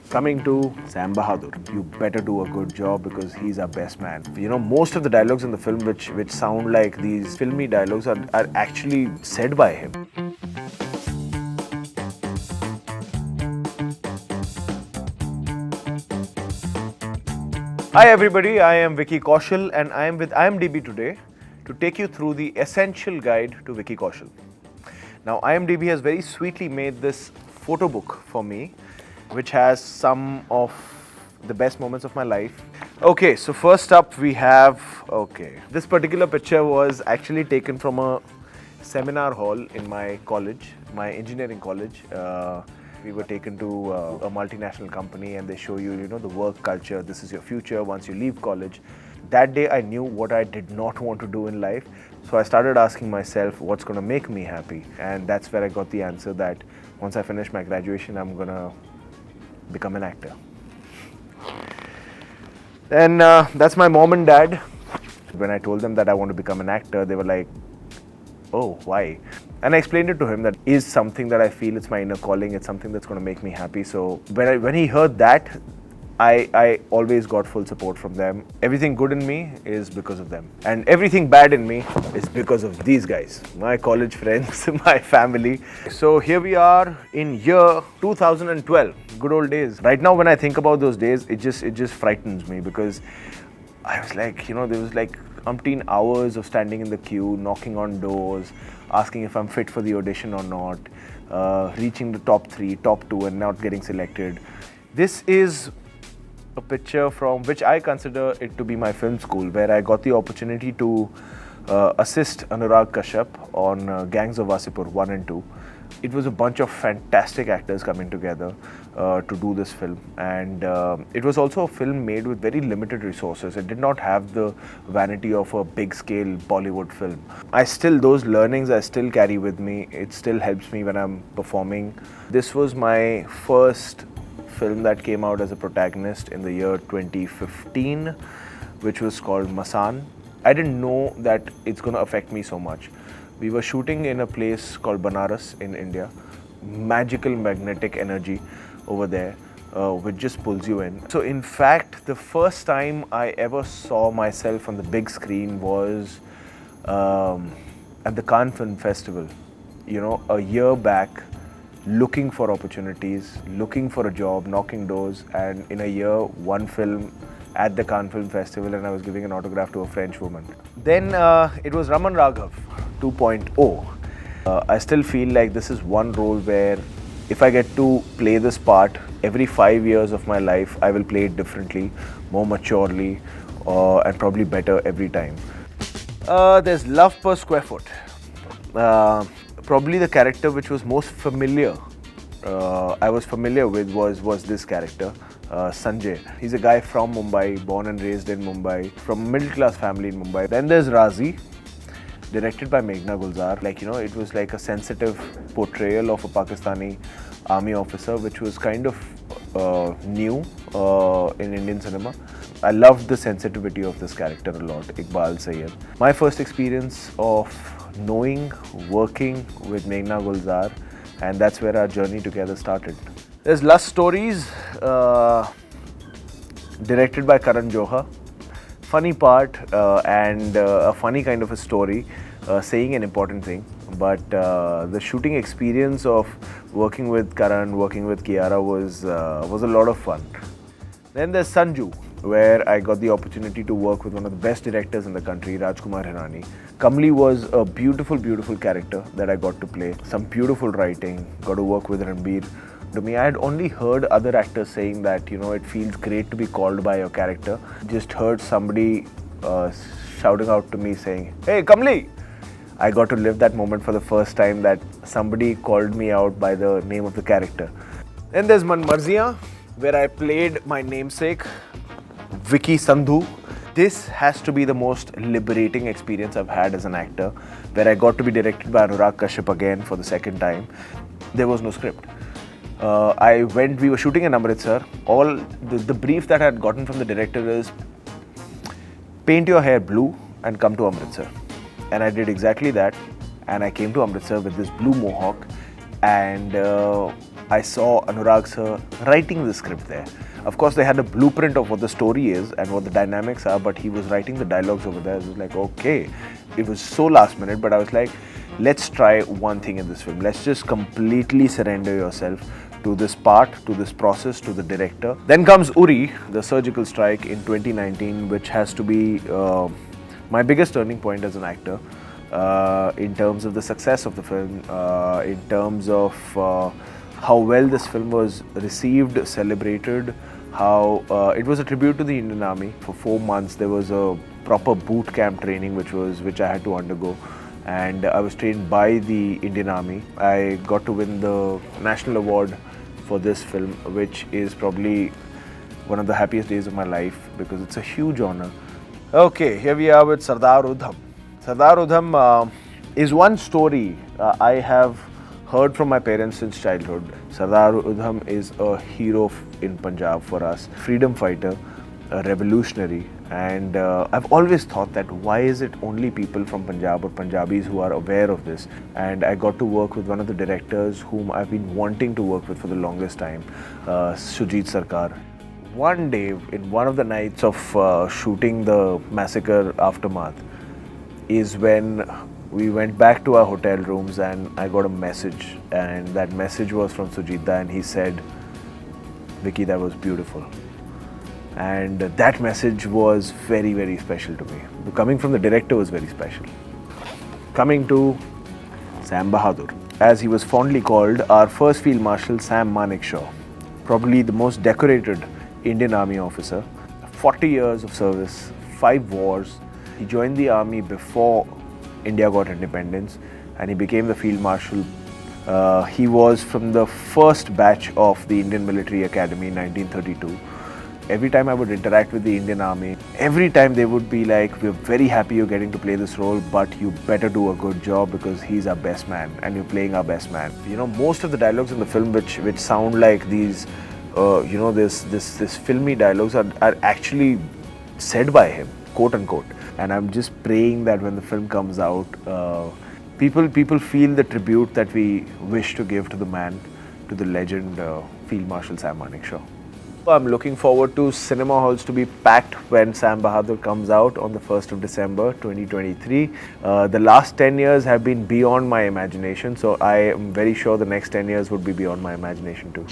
Coming to Sam Bahadur, you better do a good job because he's our best man. You know, most of the dialogues in the film which sound like these filmy dialogues are actually said by him. Hi everybody, I am Vicky Kaushal and I am with IMDb today to take you through the essential guide to Vicky Kaushal. Now IMDb has very sweetly made this photo book for me, which has some of the best moments of my life. Okay, so first up we have, this particular picture was actually taken from a seminar hall in my college, my engineering college. We were taken to a multinational company and they show you, the work culture, this is your future once you leave college. That day I knew what I did not want to do in life. So I started asking myself what's going to make me happy. And that's where I got the answer that once I finish my graduation, I'm going to become an actor. Then that's my mom and dad. When I told them that I want to become an actor, they were like, oh, why? And I explained it to him that is something that I feel it's my inner calling, it's something that's going to make me happy. So when he heard that, I always got full support from them. Everything good in me is because of them. And everything bad in me is because of these guys, my college friends, my family. So here we are in year 2012, good old days. Right now when I think about those days, it just frightens me because I was like, there was like umpteen hours of standing in the queue, knocking on doors, asking if I'm fit for the audition or not, reaching the top 3, top 2 and not getting selected. This is a picture from which I consider it to be my film school, where I got the opportunity to assist Anurag Kashyap on Gangs of Wasseypur 1 and 2. It was a bunch of fantastic actors coming together to do this film, and it was also a film made with very limited resources. It did not have the vanity of a big scale Bollywood film. Those learnings I still carry with me. It still helps me when I'm performing. This was my first film that came out as a protagonist in the year 2015, which was called Masaan. I didn't know that it's going to affect me so much. We were shooting in a place called Banaras in India. Magical magnetic energy over there, which just pulls you in. So in fact, the first time I ever saw myself on the big screen was at the Cannes Film Festival, a year back, looking for opportunities, looking for a job, knocking doors, and in a year, one film at the Cannes Film Festival, and I was giving an autograph to a French woman. Then it was Raman Raghav 2.0. I still feel like this is one role where if I get to play this part, every 5 years of my life, I will play it differently, more maturely, and probably better every time. There's Love Per Square Foot. Probably the character which was most familiar, I was familiar with was this character, Sanjay. He's a guy from Mumbai, born and raised in Mumbai, from a middle class family in Mumbai. Then there's Raazi, directed by Meghna Gulzar. It was like a sensitive portrayal of a Pakistani army officer, which was kind of new in Indian cinema. I loved the sensitivity of this character a lot, Iqbal Sayyed. My first experience of knowing, working with Meghna Gulzar, and that's where our journey together started. There's Lust Stories, directed by Karan Johar. Funny part and a funny kind of a story, saying an important thing. But the shooting experience of working with Karan, working with Kiara was a lot of fun. Then there's Sanju, where I got the opportunity to work with one of the best directors in the country, Rajkumar Hirani. Kamli was a beautiful, beautiful character that I got to play. Some beautiful writing, got to work with Ranbir. To me, I had only heard other actors saying that, it feels great to be called by your character. Just heard somebody shouting out to me saying, "Hey, Kamli!" I got to live that moment for the first time that somebody called me out by the name of the character. Then there's Manmarziyaan, where I played my namesake, Vicky Sandhu. This has to be the most liberating experience I've had as an actor, where I got to be directed by Anurag Kashyap again for the second time. There was no script. We were shooting in Amritsar. The brief that I had gotten from the director is, paint your hair blue and come to Amritsar. And I did exactly that. And I came to Amritsar with this blue mohawk. And I saw Anurag sir writing the script there. Of course, they had a blueprint of what the story is and what the dynamics are, but he was writing the dialogues over there. It was like, okay, it was so last minute, but I was like, let's try one thing in this film. Let's just completely surrender yourself to this part, to this process, to the director. Then comes Uri, the surgical strike in 2019, which has to be my biggest turning point as an actor in terms of the success of the film, in terms of how well this film was received, celebrated, how it was a tribute to the Indian Army. For 4 months there was a proper boot camp training which I had to undergo, and I was trained by the Indian Army. I got to win the national award for this film, which is probably one of the happiest days of my life because it's a huge honor. Okay, here we are with Sardar Udham. Sardar Udham is one story I have heard from my parents since childhood. Sardar Udham is a hero in Punjab for us, freedom fighter, a revolutionary, and I've always thought that why is it only people from Punjab or Punjabis who are aware of this? And I got to work with one of the directors whom I've been wanting to work with for the longest time, Sujit Sarkar. One day, in one of the nights of shooting the massacre aftermath, is when we went back to our hotel rooms and I got a message, and that message was from Sujita, and he said, "Vicky, that was beautiful." And that message was very, very special to me. Coming from the director was very special. Coming to Sam Bahadur, as he was fondly called, our first Field Marshal Sam Manekshaw, probably the most decorated Indian Army officer, 40 years of service, 5 wars. He joined the army before India got independence, and he became the Field Marshal. He was from the first batch of the Indian Military Academy in 1932. Every time I would interact with the Indian Army, every time they would be like, "We're very happy you're getting to play this role, but you better do a good job because he's our best man and you're playing our best man." You know, most of the dialogues in the film which sound like these, this filmy dialogues are actually said by him, quote unquote. And I'm just praying that when the film comes out, people feel the tribute that we wish to give to the man, to the legend, Field Marshal Sam Manekshaw. I'm looking forward to cinema halls to be packed when Sam Bahadur comes out on the 1st of December 2023. The last 10 years have been beyond my imagination, so I am very sure the next 10 years would be beyond my imagination too.